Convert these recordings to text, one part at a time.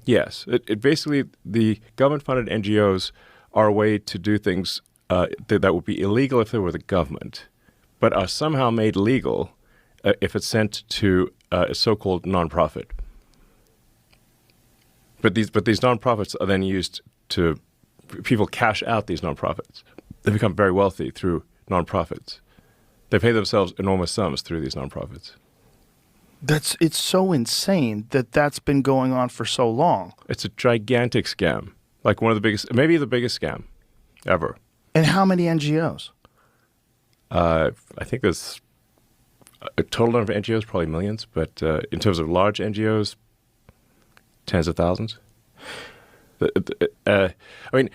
Yes. It basically, the government-funded NGOs are a way to do things that would be illegal if they were the government, but are somehow made legal if it's sent to a so-called nonprofit. But these nonprofits are then used to, people cash out these nonprofits. They become very wealthy through nonprofits. They pay themselves enormous sums through these nonprofits. It's so insane that that's been going on for so long. It's a gigantic scam, like one of the biggest, maybe the biggest scam ever. And how many NGOs? I think there's a total number of NGOs, probably millions, but in terms of large NGOs, tens of thousands. I mean,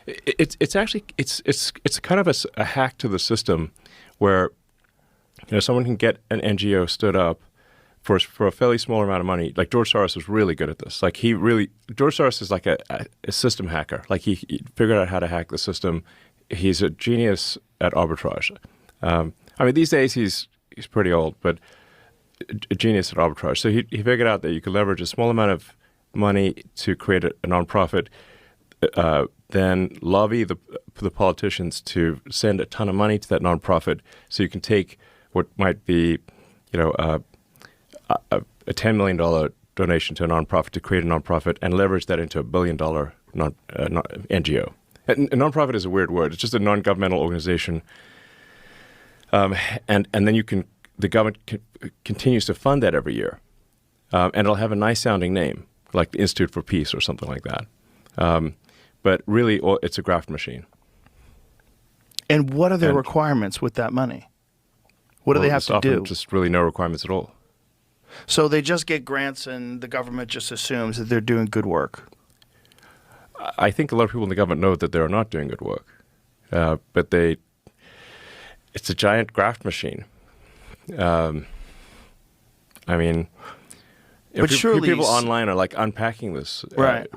it's actually it's kind of a hack to the system where someone can get an NGO stood up for a fairly small amount of money. Like George Soros was really good at this. Like George Soros is like a system hacker. Like he figured out how to hack the system. He's a genius at arbitrage. I mean, these days he's pretty old, but a genius at arbitrage. So he figured out that you could leverage a small amount of money to create a nonprofit, then lobby the politicians to send a ton of money to that nonprofit, so you can take what might be, a $10 million donation to a nonprofit to create a nonprofit and leverage that into $1 billion NGO. And a nonprofit is a weird word. It's just a non-governmental organization. And then the government continues to fund that every year. And it'll have a nice sounding name, like the Institute for Peace or something like that. But really, it's a graft machine. And what are the requirements with that money? What do they have to do? Just really no requirements at all. So they just get grants and the government just assumes that they're doing good work. I think a lot of people in the government know that they're not doing good work. But it's a giant graft machine. I mean, but surely people online are like unpacking this. Right.